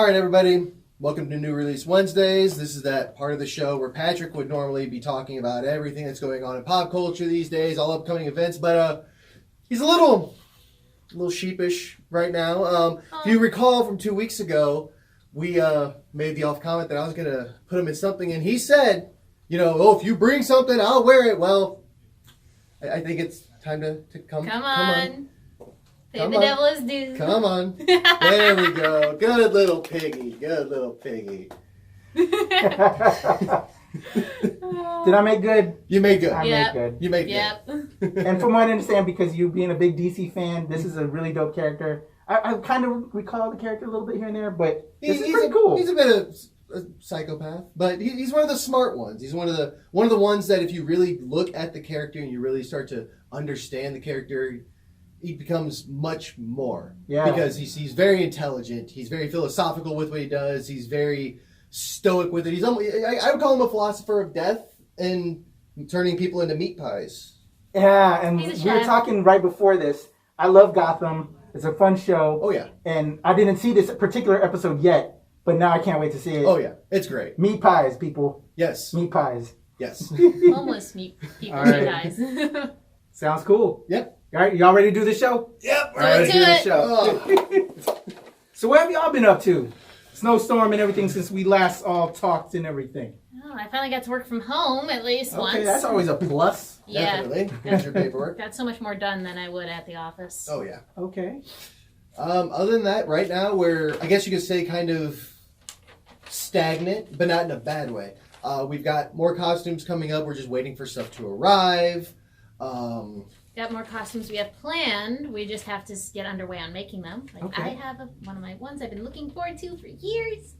All right, everybody. Welcome to New Release Wednesdays. This is that part of the show where Patrick would normally be talking about everything that's going on in pop culture these days, all upcoming events, but he's a little sheepish right now. If you recall from 2 weeks ago, we made the off comment that I was going to put him in something, and he said, if you bring something, I'll wear it. Well, I think it's time to come on. Pay the devil his due. Come on. There we go. Good little piggy. Good little piggy. Did I make good? You made good. I made good. You made good. And from what I understand, because you being a big DC fan, this is a really dope character. I kind of recall the character a little bit here and there, but he's pretty cool. He's a bit of a psychopath, but he's one of the smart ones. He's one of the ones that if you really look at the character and you really start to understand the character, he becomes much more. Yeah. Because he's very intelligent. He's very philosophical with what he does. He's very stoic with it. I would call him a philosopher of death and turning people into meat pies. Yeah, and we were talking right before this. I love Gotham. It's a fun show. Oh, yeah. And I didn't see this particular episode yet, but now I can't wait to see it. Oh, yeah. It's great. Meat pies, people. Yes. Meat pies. Yes. Homeless meat people, meat pies. Sounds cool. Yep. All right, y'all ready to do the show? Yep. We're ready to do the show. Oh. So what have y'all been up to? Snowstorm and everything since we last all talked and everything. Oh, I finally got to work from home at least once. Okay, that's always a plus. Yeah. Definitely. Get your paperwork. Got so much more done than I would at the office. Oh, yeah. Okay. Other than that, right now we're, I guess you could say, kind of stagnant, but not in a bad way. We've got more costumes coming up. We're just waiting for stuff to arrive. Got more costumes we have planned. We just have to get underway on making them. I have one of my ones I've been looking forward to for years.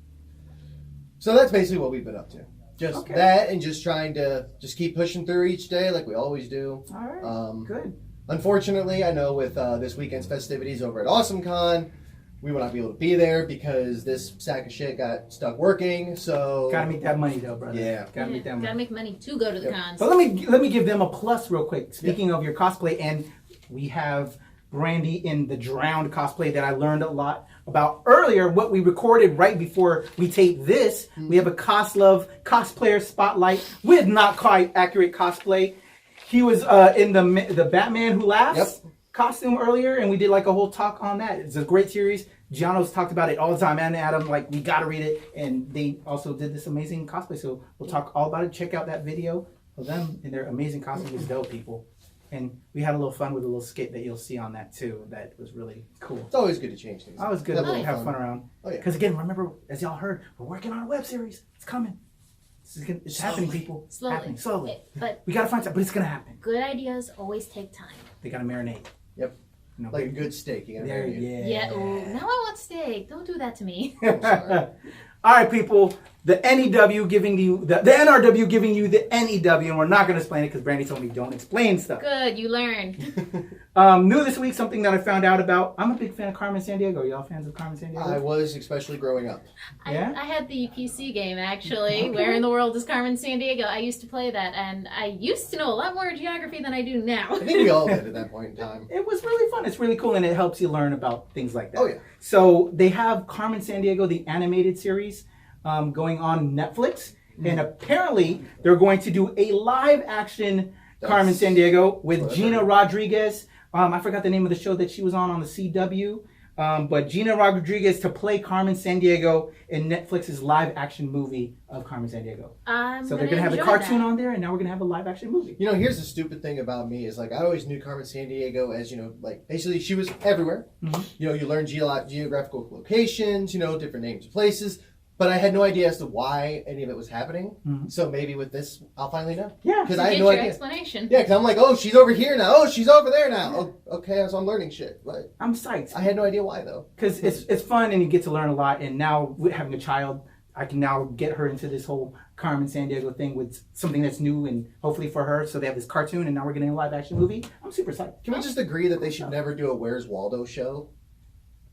So that's basically what we've been up to. Just that and just trying to just keep pushing through each day like we always do. All right, good. Unfortunately, I know with this weekend's festivities over at AwesomeCon, we will not be able to be there because this sack of shit got stuck working. So gotta make that money though, brother. Yeah, gotta make that money. Gotta make money to go to the cons. But let me give them a plus real quick. Speaking of your cosplay, and we have Brandy in the Drowned cosplay that I learned a lot about earlier. What we recorded right before we taped this, we have a cosplayer spotlight with not quite accurate cosplay. He was in the Batman Who Laughs costume earlier, and we did like a whole talk on that. It's a great series. Giano's talked about it all the time, and Adam, we gotta read it. And they also did this amazing cosplay, so we'll talk all about it. Check out that video of them in their amazing costumes. It's dope, people. And we had a little fun with a little skit that you'll see on that too. That was really cool. It's always good to change things. Always good to have fun around. Oh yeah. Because again, remember, as y'all heard, we're working on a web series. It's coming. It's happening, people. Slowly. But we gotta find time, but it's gonna happen. Good ideas always take time. They gotta marinate. Yep. Like a good steak. You gotta marinate. Yeah. Ooh, now I want steak. Don't do that to me. All right, people. The NEW giving you the NRW giving you the NEW, and we're not going to explain it because Brandy told me don't explain stuff. Good, you learned. New this week, something that I found out about. I'm a big fan of Carmen Sandiego. Y'all fans of Carmen Sandiego? I was, especially growing up. I had the PC game actually. Where in the world is Carmen Sandiego? I used to play that, and I used to know a lot more geography than I do now. I think we all did at that point in time. It was really fun. It's really cool, and it helps you learn about things like that. Oh yeah. So they have Carmen Sandiego, the animated series, going on Netflix, and apparently they're going to do a live action Carmen Sandiego with Gina Rodriguez. I forgot the name of the show that she was on the CW, but Gina Rodriguez to play Carmen Sandiego in Netflix's live action movie of Carmen Sandiego. So they're going to have a cartoon on there, and now we're going to have a live action movie. Here's the stupid thing about me is I always knew Carmen Sandiego as, basically she was everywhere. Mm-hmm. You learn geographical locations, different names of places. But I had no idea as to why any of it was happening. Mm-hmm. So maybe with this, I'll finally know. Yeah, because I had no idea. Explanation. Yeah, because I'm like, oh, she's over here now. Oh, she's over there now. Oh, okay, so I'm learning shit. But I'm psyched. I had no idea why though. Because it's fun and you get to learn a lot. And now with having a child, I can now get her into this whole Carmen Sandiego thing with something that's new and hopefully for her. So they have this cartoon, and now we're getting a live action movie. I'm super psyched. Can we just agree that they should never do a Where's Waldo show?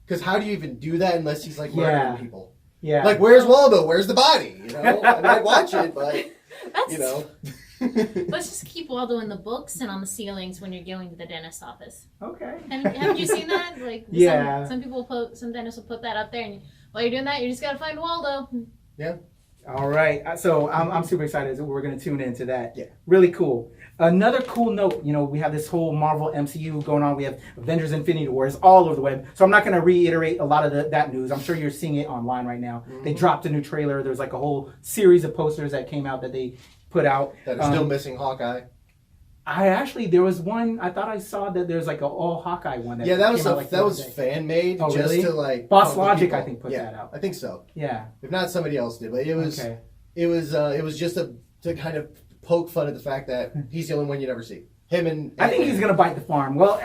Because how do you even do that unless he's murdering people? Yeah. Where's Waldo? Where's the body? I'd watch it, but, Let's just keep Waldo in the books and on the ceilings when you're going to the dentist's office. Okay. Haven't you seen that? Yeah. Some dentists will put that up there, and While you're doing that, you just gotta find Waldo. Yeah. All right. So I'm super excited. So we're going to tune into that. Yeah. Really cool. Another cool note, we have this whole Marvel MCU going on. We have Avengers Infinity War. It's all over the web. So I'm not going to reiterate a lot of that news. I'm sure you're seeing it online right now. Mm-hmm. They dropped a new trailer. There's like a whole series of posters that came out that they put out. That are still missing Hawkeye. There was one, I thought I saw that there's like an all Hawkeye one. That was fan made just really? to like. Boss Logic, I think, put that out. I think so. Yeah. If not, somebody else did. But it was just to kind of poke fun at the fact that he's the only one you never see. Him and I think he's gonna bite the farm. Well,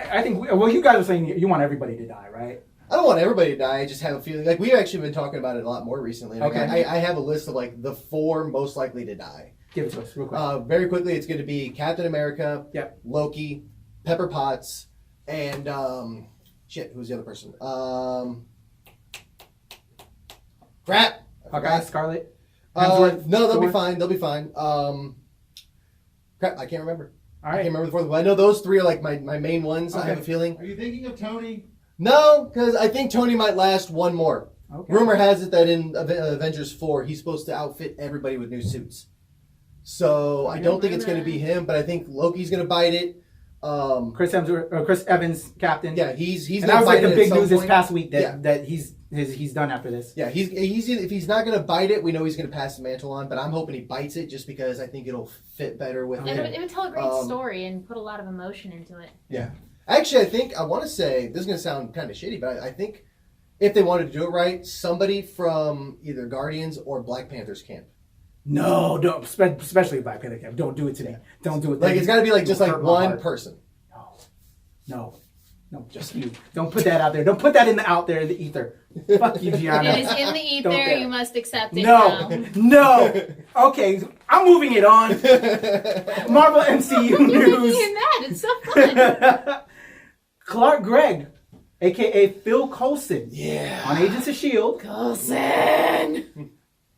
you guys are saying you want everybody to die, right? I don't want everybody to die. I just have a feeling like we've actually been talking about it a lot more recently. Like, okay. I have a list of like the 4 most likely to die. Give it to us real quick. Very quickly, it's going to be Captain America, yep. Loki, Pepper Potts, and who's the other person? Crap. Hawkeye, Scarlet. No, they'll be fine. They'll be fine. Crap, I can't remember. All right. I can't remember the 4th one. I know those 3 are like my main ones. Okay. I have a feeling. Are you thinking of Tony? No, because I think Tony might last one more. Okay. Rumor has it that in Avengers 4, he's supposed to outfit everybody with new suits. So I don't think it's going to be him, but I think Loki's going to bite it. Chris Evans, Captain. Yeah, he's. And that was like the big news this point. Past week that he's done after this. Yeah, he's if he's not going to bite it, we know he's going to pass the mantle on. But I'm hoping he bites it just because I think it'll fit better with him. It would tell a great story and put a lot of emotion into it. Yeah, actually, I want to say this is going to sound kind of shitty, but I think if they wanted to do it right, somebody from either Guardians or Black Panther's camp. No, don't. Especially Black Panther camp. Don't do it to me. Don't do it. Like it's got to be like just like one person. No, just you. Don't put that out there. Don't put that in the ether. Fuck you, Giano. It is in the ether. You must accept it. No. Okay, I'm moving it on. Marvel MCU You're news. making that. It's so fun. Clark Gregg, aka Phil Coulson. Yeah. On Agents of S.H.I.E.L.D. Coulson.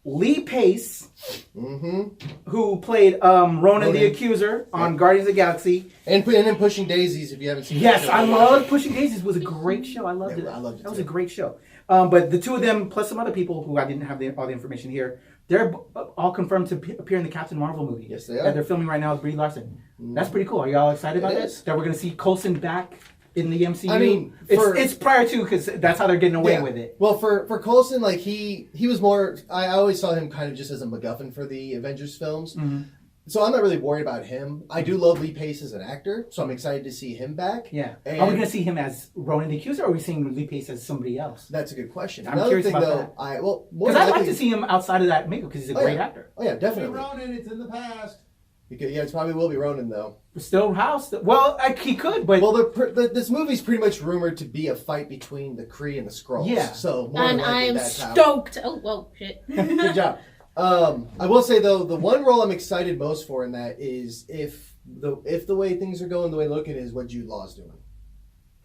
Lee Pace, who played Ronan the Accuser on Guardians of the Galaxy. And then Pushing Daisies, if you haven't seen it. Yes, I loved Pushing Daisies. It was a great show. I loved it. I loved it That was too. a great show. But the 2 of them, plus some other people who I didn't have all the information here, they're all confirmed to appear in the Captain Marvel movie. Yes, they are. That they're filming right now with Brie Larson. That's pretty cool. Are y'all excited about is. that? That we're going to see Coulson back in the MCU? I mean, it's prior to, because that's how they're getting away with it. Well, for Coulson, like he was more. I always saw him kind of just as a MacGuffin for the Avengers films. Mm-hmm. So I'm not really worried about him. I do love Lee Pace as an actor, so I'm excited to see him back. Yeah. And Are we going to see him as Ronan the Accuser, or are we seeing Lee Pace as somebody else? That's a good question. I'm curious about that. Because I'd like to see him outside of that makeup, because he's a great actor. Oh yeah, Hey, definitely. Ronan, it's in the past. It probably will be Ronan though. Still House. Well, he could, but this movie's pretty much rumored to be a fight between the Kree and the Skrulls. Yeah. So more than And likely I'm that's how. stoked. Oh, whoa, shit. Good job. I will say though, the one role I'm excited most for in that is if the way things are going, the way looking is what Jude Law's doing.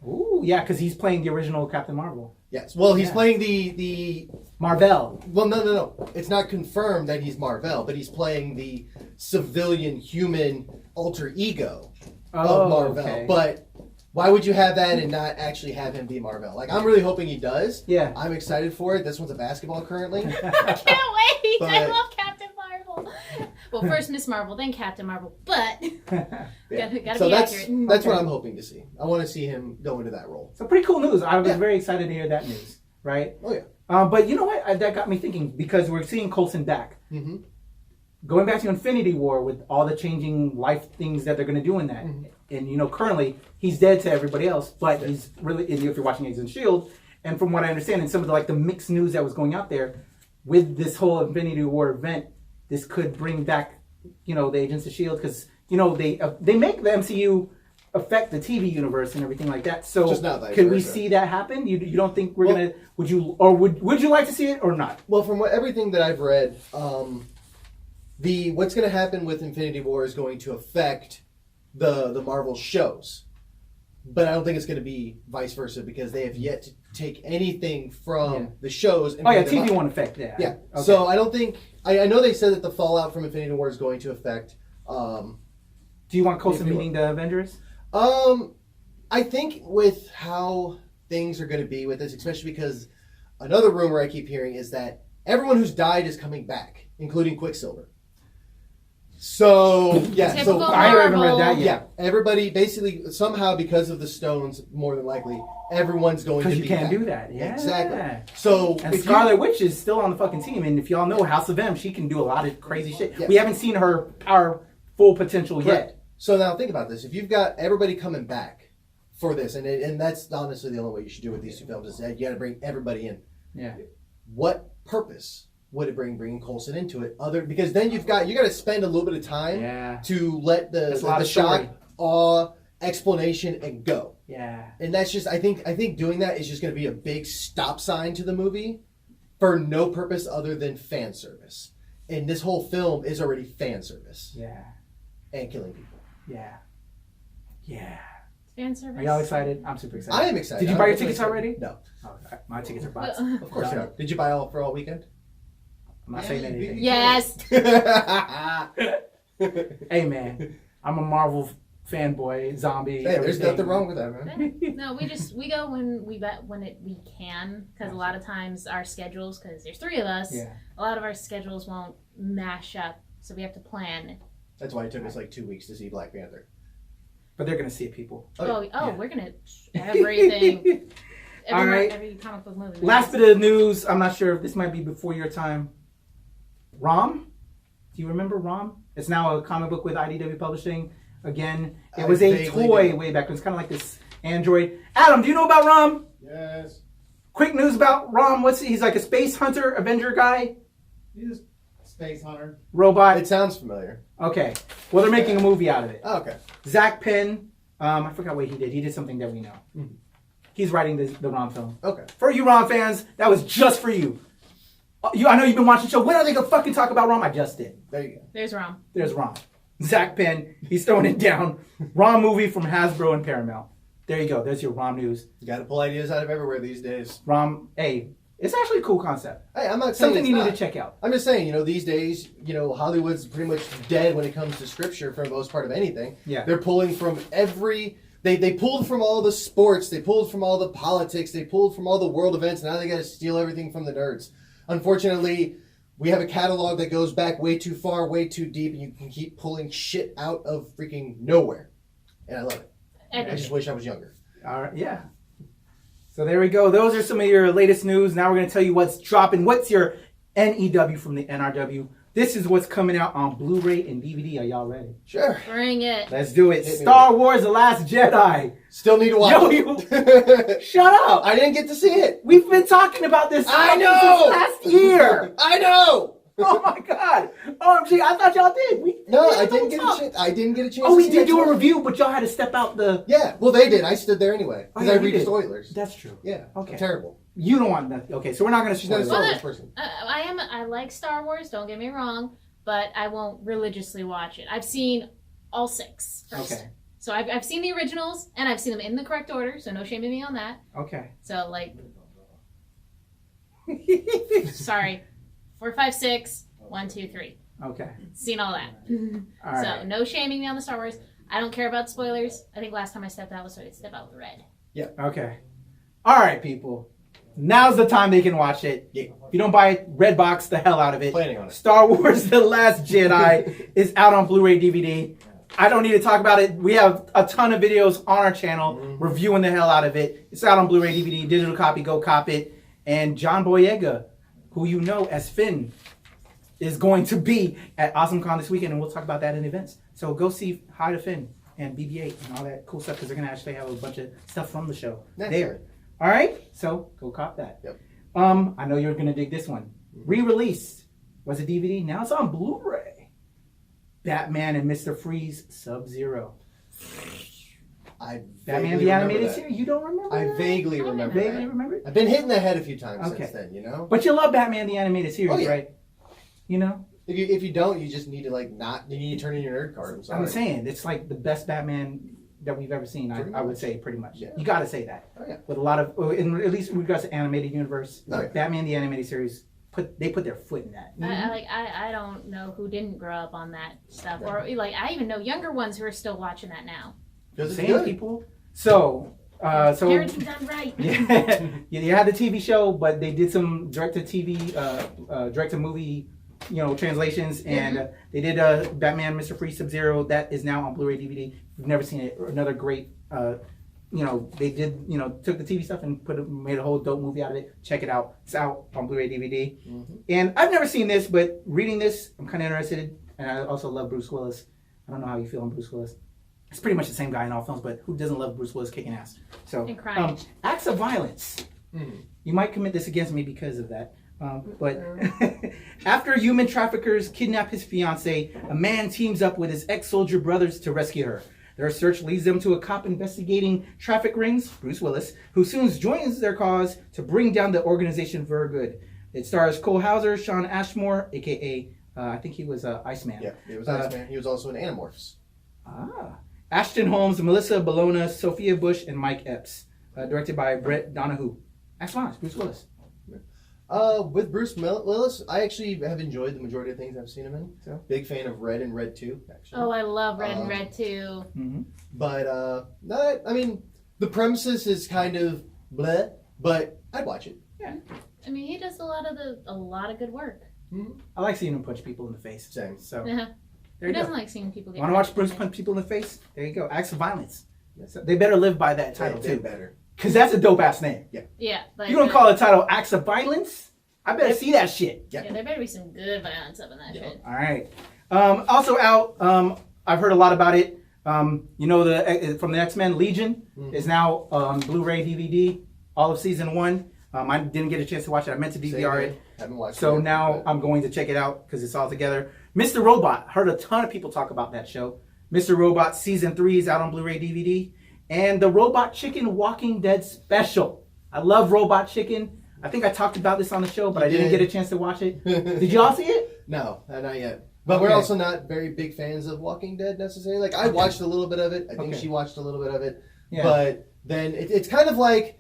Ooh, yeah, because he's playing the original Captain Marvel. Yes. Well, he's playing the Marvel. Well, no. It's not confirmed that he's Marvel, but he's playing the civilian human alter ego of Marvel. Okay. But why would you have that and not actually have him be Marvel? Like, I'm really hoping he does. Yeah. I'm excited for it. This one's a basketball currently. I can't wait. But- I love Captain Marvel. Well, first Miss Marvel, then Captain Marvel. But gotta So be that's accurate. what I'm hoping to see. I want to see him go into that role. So pretty cool news. I was very excited to hear that news, right? Oh yeah. But you know what? That got me thinking, because we're seeing Coulson back. Mm-hmm. Going back to Infinity War with all the changing life things that they're going to do in that. Mm-hmm. And, currently, he's dead to everybody else, but he's really, if you're watching Agents of S.H.I.E.L.D., and from what I understand, and some of the mixed news that was going out there, with this whole Infinity War event, this could bring back, the Agents of S.H.I.E.L.D., because, they make the MCU affect the TV universe and everything like that. So Just not vice could we versa. see that happen? You don't think we're going to, would you like to see it or not? Well, from everything that I've read, what's going to happen with Infinity War is going to affect the Marvel shows, but I don't think it's going to be vice versa, because they have yet to take anything from the shows. And bring them TV up. won't affect that. Yeah. Okay. So I don't think I know they said that the fallout from Infinity War is going to affect. Do you want Coulson meeting the Avengers? I think with how things are going to be with this, especially because another rumor I keep hearing is that everyone who's died is coming back, including Quicksilver. So yeah, Typical I haven't read that yeah, yet. everybody basically somehow because of the stones, more than likely, everyone's going to Because be you can't back. do that. Yeah. Exactly. So And if Scarlet Witch is still on the fucking team, and if y'all know House of M, she can do a lot of crazy shit. Yeah. We haven't seen her full potential Correct. yet. So now think about this: if you've got everybody coming back for this, and that's honestly the only way you should do with these two films is that you got to bring everybody in. Yeah. What purpose would it bringing Coulson into it? Because then you got to spend a little bit of time to let That's a lot the of shock, story. awe, explanation, and go. Yeah. And that's just I think doing that is just going to be a big stop sign to the movie for no purpose other than fan service. And this whole film is already fan service Yeah. and killing people. Yeah. Yeah. Fan service. Are y'all excited? I'm super excited. I am excited. Did you I'm buy your definitely tickets excited. already? No. Oh, my tickets are butts. Of course No. not. Did you buy all for all weekend? I'm not saying anything. Yes. Hey, man. I'm a Marvel fanboy, zombie. Hey, there's everything. nothing wrong with that, man. No, we go when we can, because a lot of times our schedules, because there's 3 of us, Yeah. a lot of our schedules won't mash up, so we have to plan. That's why it took us like 2 weeks to see Black Panther. But they're going to see it, people. Yeah. We're gonna everything. All right. Every comic book movie. Last bit of news. I'm not sure if this might be before your time. ROM? Do you remember ROM? It's now a comic book with IDW Publishing. Again, it was a vaguely toy do. way back. It was kind of like this Android. Adam, do you know about ROM? Yes. Quick news about ROM. He's like a space hunter, Avenger guy, He's a space hunter. robot. It sounds familiar. Okay. Well, they're making a movie out of it. Oh, okay. Zach Penn. I forgot what he did. He did something that we know. Mhm. He's writing the ROM film. Okay. For you ROM fans, that was just for you. I know you've been watching the show. When are they going to fucking talk about ROM? I just did. There you go. There's Rom. There's ROM. Zach Penn, he's throwing it down. ROM movie from Hasbro and Paramount. There you go. There's your ROM news. You got to pull ideas out of everywhere these days. ROM, hey, it's actually a cool concept. Hey, I'm not saying Something it's you not. need to check out. I'm just saying, these days, Hollywood's pretty much dead when it comes to scripture for the most part of anything. Yeah. They're pulling from They pulled from all the sports. They pulled from all the politics. They pulled from all the world events. And now they got to steal everything from the nerds. Unfortunately, we have a catalog that goes back way too far, way too deep, and you can keep pulling shit out of freaking nowhere. And I love it. I just wish I was younger. All right, yeah. So there we go. Those are some of your latest news. Now we're going to tell you what's dropping. What's your NEW from the NRW? This is what's coming out on Blu-ray and DVD. Are y'all ready? Sure. Bring it. Let's do it. Hit me Star Wars: The Last Jedi. Still need to watch it. Shut up. I didn't get to see it. We've been talking about this I since know. last year. I know. Oh my god! OMG! I thought y'all did. I didn't get a chance. I didn't get a chance. Oh, to we see did that do a too. review, but y'all had to step out the. Yeah, well, they did. I stood there anyway because Oh, yeah, I you read the did. spoilers. That's true. Yeah. Okay. Terrible. You don't want that. Okay, so we're not going to. She's not a spoil Star it. Wars person. I like Star Wars. Don't get me wrong, but I won't religiously watch it. I've seen all 6 first. Okay. So I've seen the originals and I've seen them in the correct order. So no shame in me on that. Okay. So like, sorry, 4, 5, 6, 1, 2, 3. Okay. Seen all that. All right. So no shaming me on the Star Wars. I don't care about spoilers. I think last time I stepped out was so I could step out with red. Okay. All right, people. Now's the time they can watch it. Yeah. If you don't buy it, Redbox the hell out of it. Planning on it. Star Wars: The Last Jedi is out on Blu-ray DVD. I don't need to talk about it. We have a ton of videos on our channel reviewing the hell out of it. It's out on Blu-ray DVD, digital copy, go cop it. And John Boyega, who you know as Finn, is going to be at AwesomeCon this weekend, and we'll talk about that in events. So go see Hi to Finn and BB-8 and all that cool stuff, because they're going to actually have a bunch of stuff from the show there. All right? So go cop that. Yep. I know you're going to dig this one. Re-released. Was a DVD. Now it's on Blu-ray. Batman and Mr. Freeze Sub-Zero. Batman the animated series. You don't remember? I that? vaguely remember Vaguely that. remember it? I've been hitting the head a few times Okay. since then, But you love Batman the animated series, Oh, yeah. right? You know? If you don't, you just need to you need to turn in your nerd card. I'm sorry. I'm saying it's like the best Batman that we've ever seen. Pretty I would much. say pretty much. Yeah. You got to say that. Oh, yeah. With a lot of, at least in regards to animated universe, Oh, yeah. Batman the animated series they put their foot in that. I don't know who didn't grow up on that stuff, or like I even know younger ones who are still watching that now. Because it's Same good. people. So So Parenting done right. yeah, you had the TV show, but they did some direct-to-TV, direct-to-movie, translations, and they did Batman, Mr. Freeze, Sub-Zero. That is now on Blu-ray DVD. If you've never seen it, another great. They did, took the TV stuff and made a whole dope movie out of it. Check it out. It's out on Blu-ray DVD. Mm-hmm. And I've never seen this, but reading this, I'm kind of interested. And I also love Bruce Willis. I don't know how you feel on Bruce Willis. It's pretty much the same guy in all films, but who doesn't love Bruce Willis kicking ass? So, and crying. Acts of violence. You might commit this against me because of that. But after human traffickers kidnap his fiancée, a man teams up with his ex-soldier brothers to rescue her. Their search leads them to a cop investigating traffic rings, Bruce Willis, who soon joins their cause to bring down the organization for good. It stars Cole Hauser, Sean Ashmore, a.k.a. I think he was Iceman. Yeah, he was Iceman. He was also in Animorphs. Ashton Holmes, Melissa Bologna, Sophia Bush, and Mike Epps. Directed by Brett Donahue. Acts of violence, Bruce Willis. With Bruce Willis, I actually have enjoyed the majority of things I've seen him in. So big fan of Red and Red 2, actually. Oh, I love Red and Red 2. Mm-hmm. But, the premises is kind of bleh, but I'd watch it. Yeah. I mean, he does a lot of good work. Mm-hmm. I like seeing him punch people in the face. Same. So, Yeah. there Who you doesn't go. like seeing people get Want to watch punched Bruce in the punch people in the face? There you go. Acts of violence. Yes. So they better live by that title, They too. better. Because that's a dope-ass name. face? Yeah. Like, You don't call the title Acts of Violence? I better see that shit. Yeah, there better be some good violence up in that shit. All right. Also out, I've heard a lot about it. From the X-Men, Legion is now on Blu-ray DVD, all of season 1. I didn't get a chance to watch it. I meant to DVR it. Haven't watched So it. now I'm going to check it out because it's all together. Mr. Robot. Heard a ton of people talk about that show. Mr. Robot season 3 is out on Blu-ray DVD. And the Robot Chicken Walking Dead special. I love Robot Chicken. I think I talked about this on the show, but I didn't get a chance to watch it. Did y'all see it? No, not yet. But we're also not very big fans of Walking Dead necessarily. Like I watched a little bit of it. I think she watched a little bit of it. Yeah. But then it's kind of like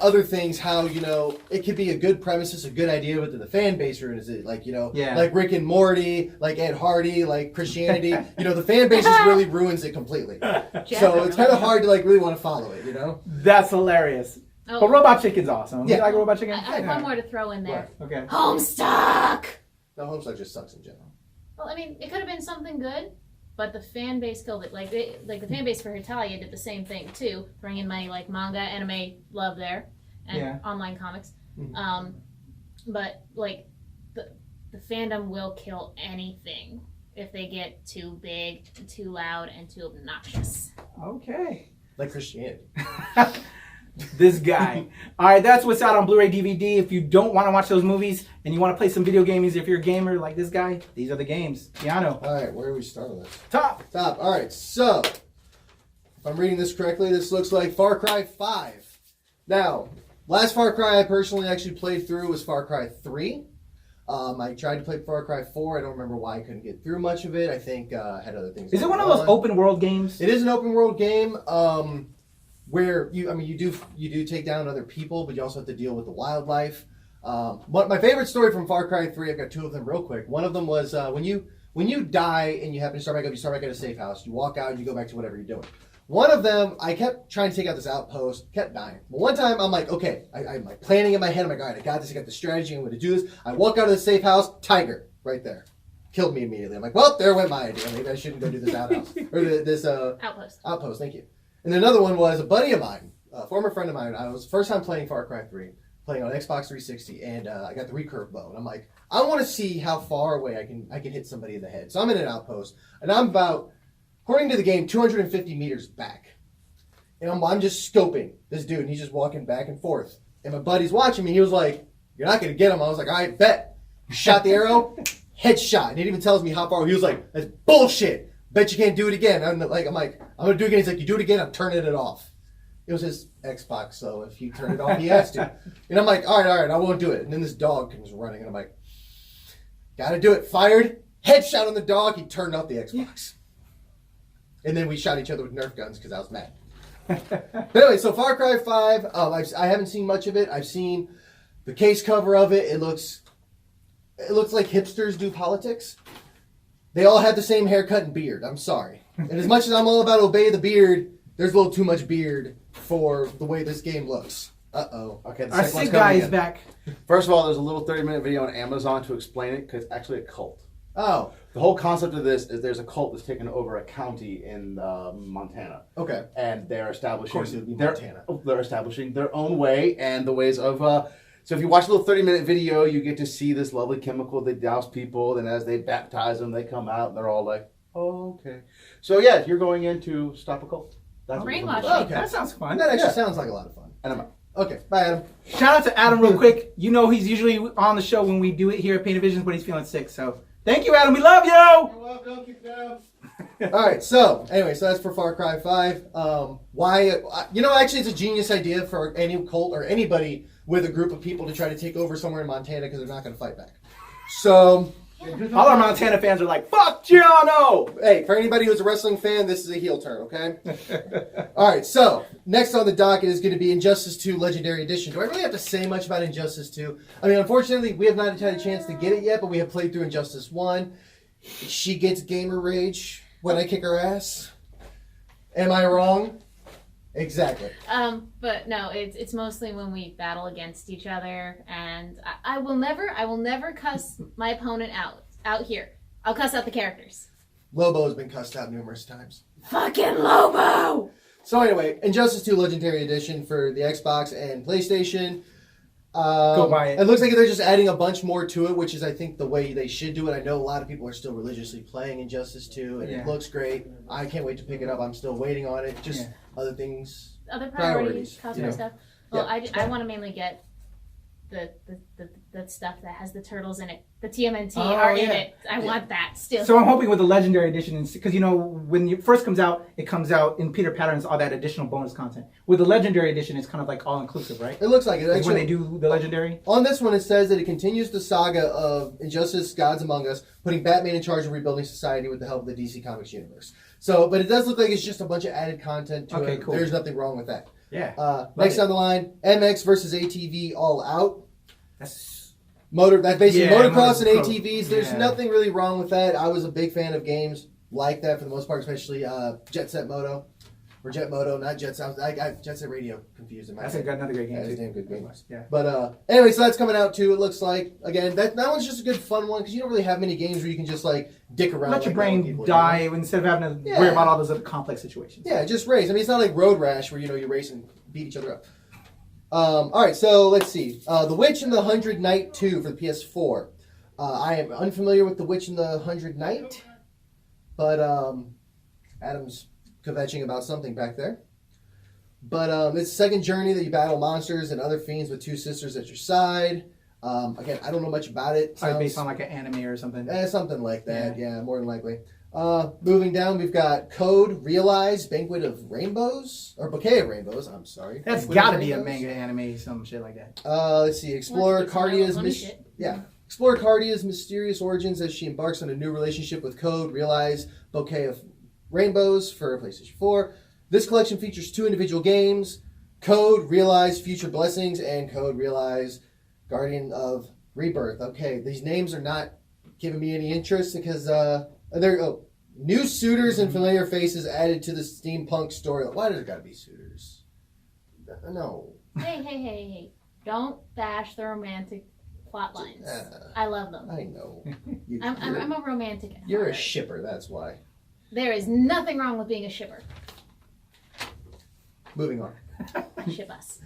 other things. How it could be a good premises, a good idea, but then the fan base ruins it. Like like Rick and Morty, like Ed Hardy, like Christianity. The fan base just really ruins it completely. So it's kind of hard to really want to follow it. That's hilarious. Oh. But Robot Chicken's awesome. Yeah. You like Robot Chicken? I have one more to throw in there. What? Okay. Homestuck! No, Homestuck just sucks in general. Well, I mean, it could have been something good, but the fan base killed it. Like the fan base for Hitalia did the same thing too, bringing my manga, anime love there, and online comics. Mm-hmm. But the fandom will kill anything if they get too big, too loud, and too obnoxious. Okay. Like Christianity. This guy. All right, that's what's out on Blu-ray DVD. If you don't want to watch those movies and you want to play some video games, if you're a gamer like this guy, these are the games. Giano. All right, where do we start on this? Top. All right, so if I'm reading this correctly, this looks like Far Cry 5. Now, last Far Cry I personally actually played through was Far Cry 3. I tried to play Far Cry 4. I don't remember why I couldn't get through much of it. I think I had other things. Is it one of those open world games? It is an open world game. Where you do take down other people, but you also have to deal with the wildlife. But my favorite story from Far Cry 3, I've got two of them real quick. One of them was when you die and you happen to start back up, you start back at a safe house. You walk out and you go back to whatever you're doing. One of them, I kept trying to take out this outpost, kept dying. But one time I'm like, okay, I'm like planning in my head. I'm like, all right, I got this. I got the strategy. I'm going to do this. I walk out of the safe house, tiger right there. Killed me immediately. I'm like, well, there went my idea. Maybe I shouldn't go do this outhouse. Or this outpost, thank you. And another one was a buddy of mine, a former friend of mine. I was first time playing Far Cry 3, playing on Xbox 360, and I got the recurve bow. And I'm like, I want to see how far away I can hit somebody in the head. So I'm in an outpost, and I'm about, according to the game, 250 meters back. And I'm just scoping this dude, and he's just walking back and forth. And my buddy's watching me. He was like, you're not going to get him. I was like, all right, bet. Shot the arrow, headshot. And he even tells me how far. He was like, that's bullshit. Bet you can't do it again. I'm like, I'm going to do it again. He's like, you do it again, I'm turning it off. It was his Xbox, so if you turn it off, he has to. And I'm like, all right, I won't do it. And then this dog comes running, and I'm like, gotta do it. Fired, headshot on the dog, he turned off the Xbox. And then we shot each other with Nerf guns because I was mad. But anyway, so Far Cry 5, I haven't seen much of it. I've seen the case cover of it. It looks like hipsters do politics. They all have the same haircut and beard. I'm sorry. And as much as I'm all about obey the beard, there's a little too much beard for the way this game looks. Uh-oh. Okay, the Our second one's sick guy coming is in. back. First of all, there's a little 30-minute video on Amazon to explain it because it's actually a cult. Oh, The whole concept of this is there's a cult that's taken over a county in Montana, okay. and they're Of establishing course it would be Montana. they're establishing their own way and the ways of. So if you watch a little 30-minute video, you get to see this lovely chemical they douse people, and as they baptize them, they come out and they're all like, "Oh, okay." So yeah, you're going in to stop a cult. That's what it's Brainwashing. about. Okay. That sounds fun. That actually Yeah. sounds like a lot of fun. And I'm out. Okay, bye, Adam. Shout out to Adam real quick. You know he's usually on the show when we do it here at Painted Visions, but he's feeling sick. So thank you, Adam. We love you. You're welcome. Keep it down. All right, so anyway, so that's for Far Cry 5. Actually, it's a genius idea for any cult or anybody with a group of people to try to take over somewhere in Montana because they're not going to fight back. So, All our Montana fans are like, "Fuck Giano." hey, for anybody who's a wrestling fan, this is a heel turn, okay? All right, so next on the docket is going to be Injustice 2 Legendary Edition. Do I really have to say much about Injustice 2? I mean, unfortunately, we have not had a chance to get it yet, but we have played through Injustice 1. She gets gamer rage when I kick her ass. Am I wrong? Exactly. But no, it's mostly when we battle against each other, and I will never cuss my opponent out here. I'll cuss out the characters. Lobo has been cussed out numerous times. Fucking Lobo! So anyway, Injustice 2 Legendary Edition for the Xbox and PlayStation. Go buy it. It looks like they're just adding a bunch more to it, which is, I think, the way they should do it. I know a lot of people are still religiously playing Injustice 2, and Yeah. it looks great. I can't wait to pick it up. I'm still waiting on it. Just other things. Other Priorities, priorities, cosmetic you know. stuff. Well, Yeah. I want to mainly get the stuff that has the turtles in it. The TMNT Oh, are in yeah. it. I want that still. So I'm hoping with the Legendary Edition, because when it first comes out, it comes out in Peter Patterns, all that additional bonus content. With the Legendary Edition, it's kind of like all inclusive, right? It looks like it. Like when they Actually, do the Legendary. on this one, it says that it continues the saga of Injustice: Gods Among Us, putting Batman in charge of rebuilding society with the help of the DC Comics universe. So, but it does look like it's just a bunch of added content to Okay, it. cool. There's nothing wrong with that. Yeah. Next it. on the line, MX versus ATV All Out. That's That's basically Yeah, motocross and motocross. ATVs. There's Yeah. nothing really wrong with that. I was a big fan of games like that for the most part, especially Jet Set Moto. Or Jet Moto, not Jet Set. I got Jet Set Radio confused in my that's head. another great game. Yeah, it's a too. damn good game. Yeah. But anyway, so that's coming out too. It looks like again that one's just a good fun one because you don't really have many games where you can just like dick around. Let your like that with brain people, die you know? instead of having to Yeah. worry about all those other complex situations. Yeah, just race. I mean, it's not like Road Rash where you race and beat each other up. All right, so let's see. The Witch and the 100 Knight 2 for the PS4. I am unfamiliar with The Witch and the 100 Knight, but Adam's kvetching about something back there. But it's a second journey that you battle monsters and other fiends with two sisters at your side. Again, I don't know much about it. Probably based on like an anime or something. Something like that, yeah, more than likely. Moving down, we've got Code, Realize, Banquet of Rainbows, or Bouquet of Rainbows, I'm sorry. That's Banquet of got to be a Rainbows. manga anime, some shit like that. Let's see, explore Well, it's some Cardia's funny shit. Explore Cardia's mysterious origins as she embarks on a new relationship with Code, Realize, Bouquet of Rainbows for PlayStation 4. This collection features 2 individual games, Code, Realize, Future Blessings, and Code, Realize, Guardian of Rebirth. Okay, these names are not giving me any interest because they're new suitors and familiar faces added to the steampunk story. Why does there gotta be suitors? No. Hey. Don't bash the romantic plot lines. Uh, I love them. I know. I'm a romantic. You're a Alright. shipper, that's why. There is nothing wrong with being a shipper. Moving on. I ship us.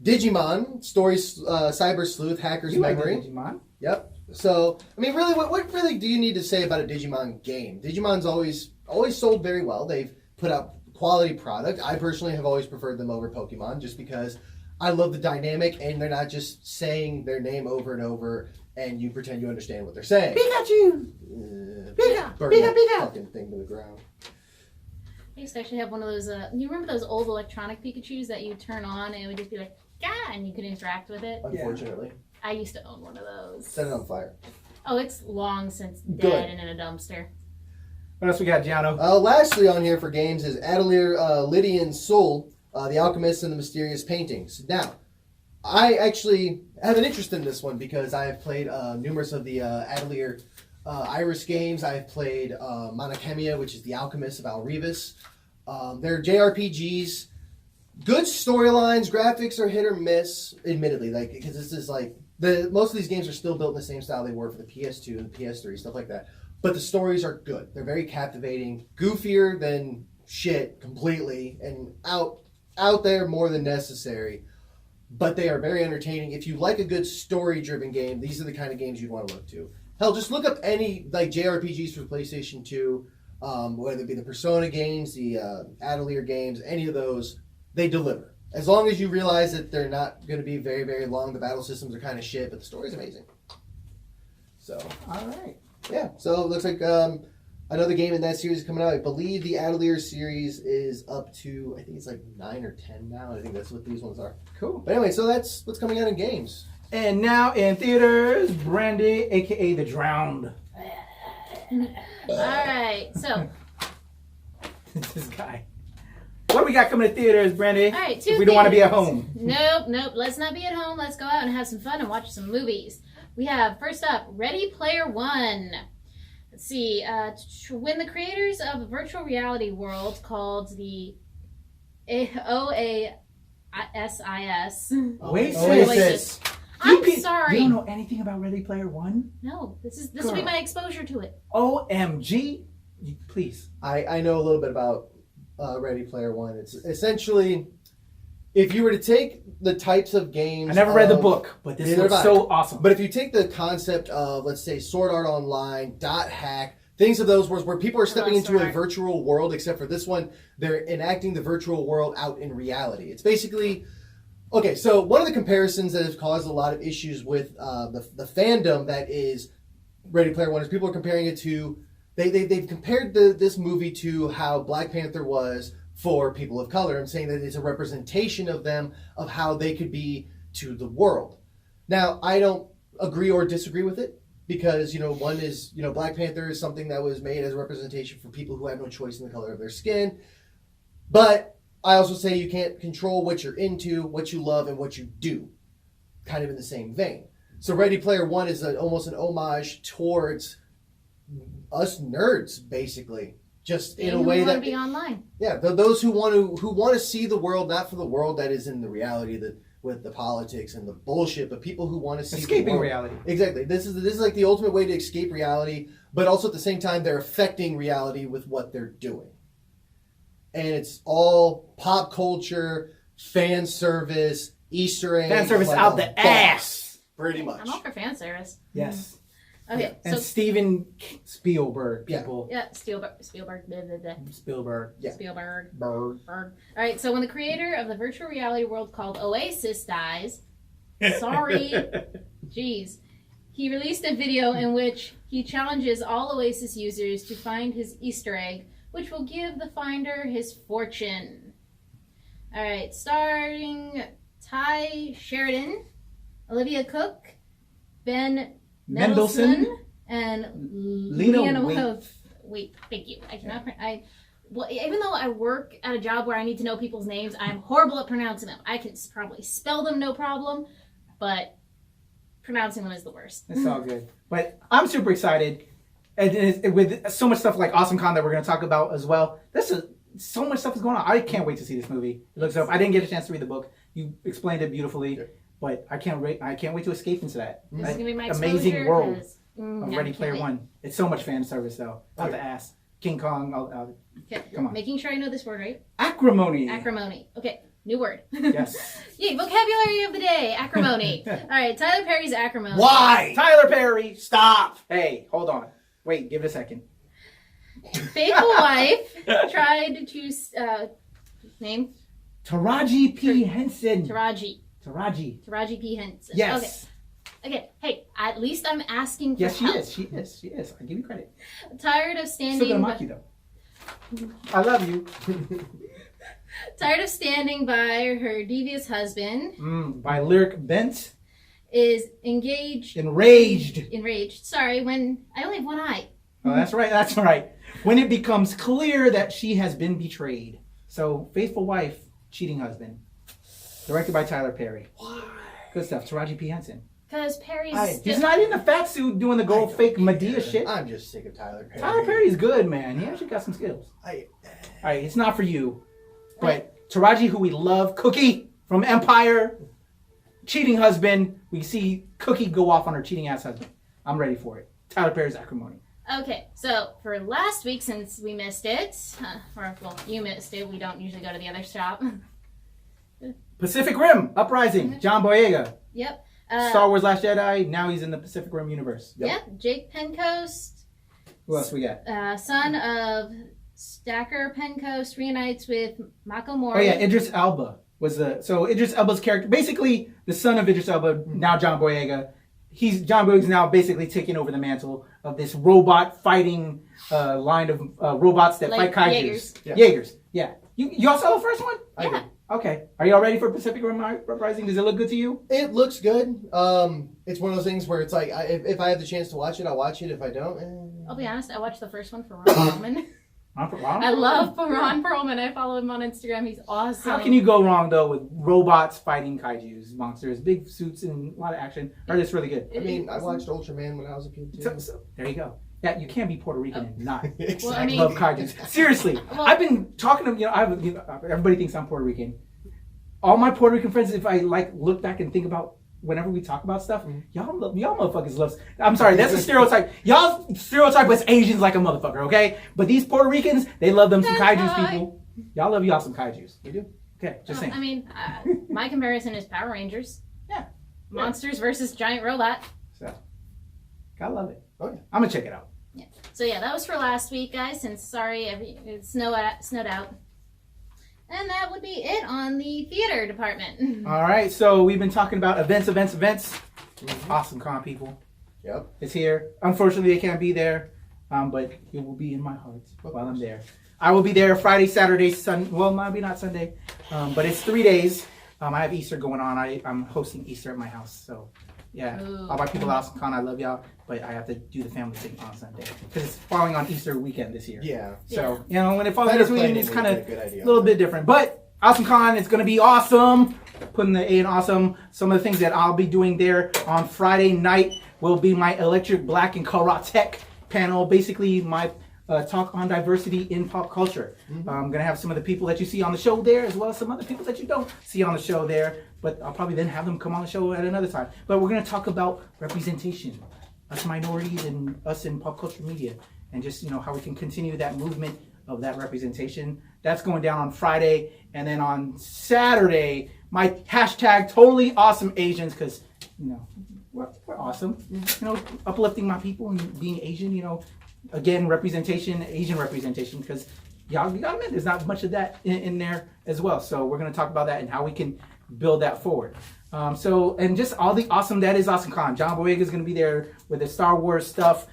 Digimon, story cyber sleuth, hacker's You like memory. Digimon? Yep. So, I mean, really, what really do you need to say about a Digimon game? Digimon's always sold very well. They've put out quality product. I personally have always preferred them over Pokemon just because I love the dynamic and they're not just saying their name over and over and you pretend you understand what they're saying. Pikachu! Burn Pika, that Pika. fucking thing to the ground. I used to actually have one of those. You remember those old electronic Pikachu's that you turn on and it would just be like, "Gah," and you could interact with it? Unfortunately. I used to own one of those. Set it on fire. Oh, it's long since dead Good. and in a dumpster. What else we got, Giano? Lastly on here for games is Atelier Lydian Soul, The Alchemist and the Mysterious Paintings. Now, I actually have an interest in this one because I have played numerous of the Atelier Iris games. I have played Monachemia, which is The Alchemist of Alrevis. They're JRPGs. good storylines. Graphics are hit or miss, admittedly, like because this is like most of these games are still built in the same style they were for the PS2 and the PS3, stuff like that. But the stories are good. They're very captivating, goofier than shit completely, and out there more than necessary. But they are very entertaining. If you like a good story-driven game, these are the kind of games you want to look to. Hell, just look up any like JRPGs for PlayStation 2, whether it be the Persona games, the Atelier games, any of those, they deliver. As long as you realize that they're not going to be very, very long, the battle systems are kind of shit, but the story's amazing. So, All right. yeah. So it looks like another game in that series is coming out. I believe the Atelier series is up to, I think it's like 9 or 10 now. I think that's what these ones are. Cool. But anyway, so that's what's coming out in games. And now in theaters, Brandy, a.k.a. The Drowned. Alright, so. This guy. What do we got coming to theaters, Brandy? Alright, two We don't want to be at things. home. Nope. Let's not be at home. Let's go out and have some fun and watch some movies. We have, first up, Ready Player One. Let's see. When the creators of a virtual reality world called the OASIS. Oasis. I'm You sorry. don't know anything about Ready Player One? No, this will be Girl. my exposure to it. OMG. Please. I know a little bit about Ready Player One. It's essentially, if you were to take the types of games... I never read the book, but this Neither looks have I. so awesome. But if you take the concept of, let's say, Sword Art Online, Dot Hack, things of those words where people are stepping into Sword a Art. virtual world, except for this one, they're enacting the virtual world out in reality. It's basically... Okay, so one of the comparisons that has caused a lot of issues with the fandom that is Ready Player One is people are comparing it to... They've compared this movie to how Black Panther was for people of color. I'm saying that it's a representation of them, of how they could be to the world. Now, I don't agree or disagree with it because, one is, Black Panther is something that was made as a representation for people who have no choice in the color of their skin. But I also say you can't control what you're into, what you love, and what you do, kind of in the same vein. So Ready Player One is almost an homage towards us nerds, basically, just in a way that want to be online. yeah, those who want to see the world not for the world that is in the reality with the politics and the bullshit, but people who want to see Escaping the world. reality. Exactly. This is like the ultimate way to escape reality, but also at the same time they're affecting reality with what they're doing. And it's all pop culture, fan service, Easter eggs. Fan service out the box, ass. pretty much. I'm all for fan service. Yes. Okay, And so Steven Spielberg, Yeah. people. yeah, Spielberg. Blah, blah, blah. Spielberg. Yeah. Spielberg. Berg. All right, so when the creator of the virtual reality world called Oasis dies, sorry, jeez, he released a video in which he challenges all Oasis users to find his Easter egg, which will give the finder his fortune. All right, starring Ty Sheridan, Olivia Cook, Ben Mendelsohn, and Lena Wait, thank you. I cannot. Well, even though I work at a job where I need to know people's names, I'm horrible at pronouncing them. I can probably spell them no problem, but pronouncing them is the worst. It's all good. But I'm super excited. And with so much stuff like Awesome Con that we're going to talk about as well. So much stuff is going on. I can't wait to see this movie. It looks dope. I didn't get a chance to read the book. You explained it beautifully. But I can't wait to escape into that. This is That gonna be my amazing exposure, world 'cause, of yeah, Ready can't Player wait. One. It's so much fan service though. Out the ass. King Kong. Okay, Come on. making sure I know this word right. Acrimony. Acrimony. Okay, new word. Yes. Yay, vocabulary of the day. Acrimony. All right, Tyler Perry's Acrimony. Why? Tyler Perry. Stop. Hey, hold on. Wait, give it a second. Faithful wife tried to name Taraji P. Henson. Taraji P. Henson. Yes. Okay. Hey, at least I'm asking for Yes, she help. is. She is. I give you credit. Tired of Still standing. gonna mock you though. I love you. Tired of standing by her devious husband. By Lyric Bent. Is enraged. Sorry, when I only have one eye. Oh, that's right. When it becomes clear that she has been betrayed. So, Faithful Wife, Cheating Husband. Directed by Tyler Perry. Why? Good stuff. Taraji P. Henson. Because Perry's. He's not in the fat suit doing the gold fake Medea shit. I'm just sick of Tyler Perry. Tyler Perry's good, man. He actually got some skills. Alright, it's not for you. But Taraji, who we love. Cookie from Empire. Cheating husband. We see Cookie go off on her cheating ass husband. I'm ready for it. Tyler Perry's acrimony. Okay, so for last week, since we missed it, or well, you missed it, we don't usually go to the other shop. Pacific Rim Uprising. John Boyega. Yep. Star Wars Last Jedi. Now he's in the Pacific Rim universe. Yep. Jake Pencoast. Who else we got? Son of Stacker Pencoast reunites with Mako Mori. Oh yeah, Idris Elba was so Idris Elba's character, basically the son of Idris Elba, now John Boyega. John Boyega's now basically taking over the mantle of this robot fighting line of robots that fight kaijus. Jaegers. Yeah. You all saw the first one? I did. Okay. Are y'all ready for Pacific Rim Uprising? Does it look good to you? It looks good. It's one of those things where it's like, if I have the chance to watch it, I'll watch it. If I don't, I'll be honest, I watched the first one for Ron Perlman. I love Ron Perlman. I follow him on Instagram. He's awesome. How can you go wrong, though, with robots fighting kaijus, monsters, big suits, and a lot of action? Or it's really good. I mean, I watched Ultraman when I was a kid, too. So, there you go. Yeah, you can't be Puerto Rican and not Exactly. Well, I mean- love kaijus. Seriously, I've been talking to everybody thinks I'm Puerto Rican. All my Puerto Rican friends, if I look back and think about whenever we talk about stuff, y'all motherfuckers love. I'm sorry, that's a stereotype. Y'all stereotype us Asians like a motherfucker, okay? But these Puerto Ricans, they love them some kaijus, people. Y'all love y'all some kaijus. You do? Okay, just saying. I mean, my comparison is Power Rangers. Yeah. Monsters versus giant robot. So, gotta love it. Oh, yeah. I'm gonna check it out. Yeah. So yeah, that was for last week, guys. Since it snowed out. And that would be it on the theater department. All right, so we've been talking about events. Awesome con people. Yep. It's here. Unfortunately, they can't be there, but it will be in my heart while I'm there. I will be there Friday, Saturday, Sunday. Well, maybe not Sunday, but it's 3 days. I have Easter going on. I'm hosting Easter at my house, so yeah. Ooh. All my people at Awesome Con, I love y'all, but I have to do the family thing on Sunday because it's falling on Easter weekend this year. Yeah. So when it falls Better this weekend, planning it's would kind be of a good idea. a little bit different. But Awesome Con is going to be awesome. Putting the A in awesome. Some of the things that I'll be doing there on Friday night will be my Electric Black and Karate panel. Basically, my talk on diversity in pop culture. I'm going to have some of the people that you see on the show there, as well as some other people that you don't see on the show there. But I'll probably then have them come on the show at another time. But we're going to talk about representation, us minorities and us in pop culture media, and just how we can continue that movement of that representation. That's going down on Friday. And then on Saturday, my hashtag totally awesome Asians, because we're awesome. Uplifting my people and being Asian, again, representation, Asian representation, because y'all admit there's not much of that in there as well. So we're going to talk about that and how we can build that forward. And just all the awesome that is Awesome Con. John Boyega is going to be there with the Star Wars stuff.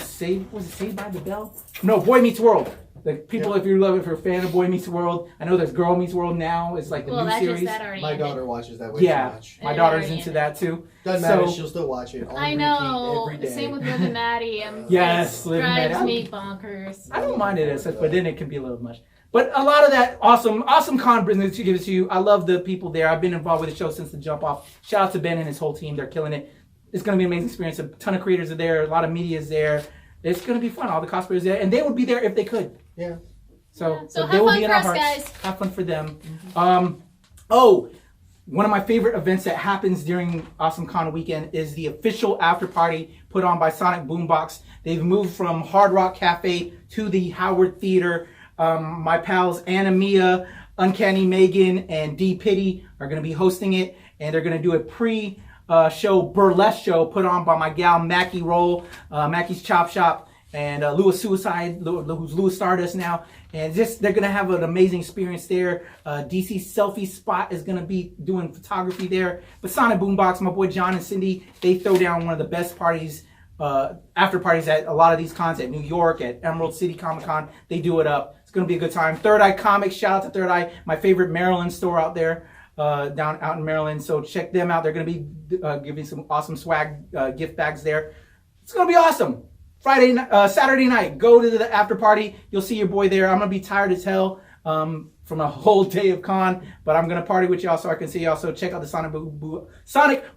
Saved by the Bell? No, Boy Meets World. The people, if you're a fan of Boy Meets World, I know there's Girl Meets World now. It's like the new series. My daughter watches that way too much. My daughter's into that too. Doesn't matter, she'll still watch it. I know. Every day. Same with Liv and Maddie. Yes, Liv and drives Maddie. me bonkers. I don't mind it as such, but then it can be a little much. But a lot of that awesome con business to give it to you. I love the people there. I've been involved with the show since the jump off. Shout out to Ben and his whole team. They're killing it. It's going to be an amazing experience. A ton of creators are there. A lot of media is there. It's going to be fun. All the cosplayers there. And they would be there if they could. Yeah. So So they have will fun be in for our us, hearts. guys. Have fun for them. One of my favorite events that happens during Awesome Con weekend is the official after party put on by Sonic Boombox. They've moved from Hard Rock Cafe to the Howard Theater. My pals Anna Mia, Uncanny Megan, and D Pitty are going to be hosting it, and they're going to do a pre-show burlesque show put on by my gal Mackie Roll, Mackie's Chop Shop, and Louis Suicide, who's Louis Stardust now. And they're going to have an amazing experience there. DC Selfie Spot is going to be doing photography there. But Sonic Boombox, my boy John and Cindy, they throw down one of the best parties, after parties at a lot of these cons, at New York, at Emerald City Comic Con. They do it up. It's going to be a good time. Third Eye Comics, shout out to Third Eye, my favorite Maryland store out there, out in Maryland. So check them out. They're going to be giving some awesome swag gift bags there. It's going to be awesome. Saturday night, go to the after party. You'll see your boy there. I'm going to be tired as hell from a whole day of con, but I'm going to party with y'all so I can see y'all. So check out the Sonic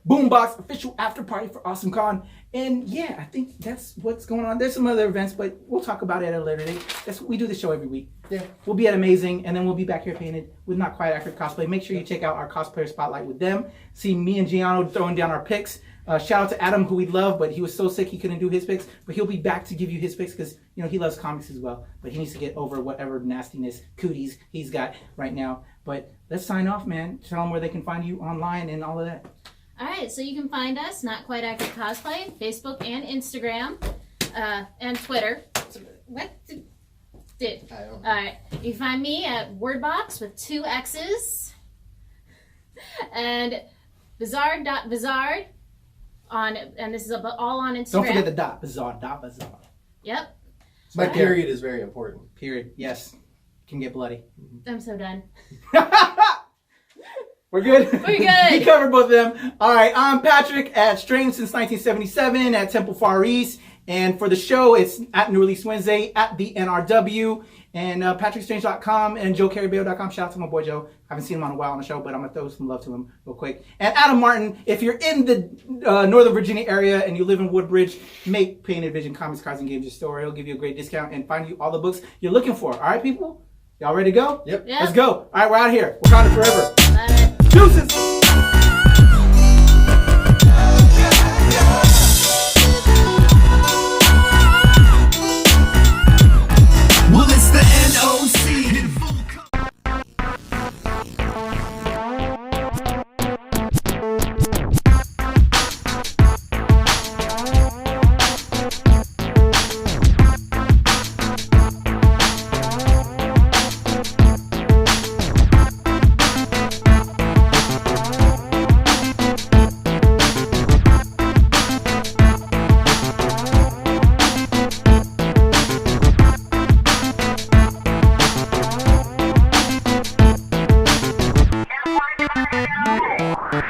Boombox official after party for Awesome Con. And yeah, I think that's what's going on. There's some other events, but we'll talk about it at a later date. We do the show every week. Yeah. We'll be at Amazing, and then we'll be back here painted with Not Quite Accurate Cosplay. Make sure you check out our cosplayer spotlight with them. See me and Giano throwing down our picks. Shout out to Adam, who we love, but he was so sick he couldn't do his picks. But he'll be back to give you his picks because he loves comics as well. But he needs to get over whatever nastiness, cooties he's got right now. But let's sign off, man. Tell them where they can find you online and all of that. All right, so you can find us, Not Quite Accurate Cosplay, Facebook and Instagram, and Twitter. What did? I don't know. All right, you can find me at Wordbox with 2 X's, and bizarre.bizarre and this is all on Instagram. Don't forget the dot. Bizarre. Yep, My period is very important. Period. Yes. Can get bloody. I'm so done. We're good? We're good. We covered both of them. All right, I'm Patrick at Strange since 1977 at Temple Far East. And for the show, it's at New Release Wednesday at the NRW. And PatrickStrange.com and JoeCarabeo.com. Shout out to my boy Joe. I haven't seen him on a while on the show, but I'm going to throw some love to him real quick. And Adam Martin, if you're in the Northern Virginia area and you live in Woodbridge, make Painted Vision Comics, Cards, and Games your store. He'll give you a great discount and find you all the books you're looking for. All right, people? Y'all ready to go? Yep. Yeah. Let's go. All right, we're out of here. We're gone forever. Bye. Deuces! Well, it's the NOC. In full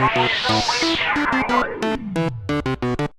We'll be right back.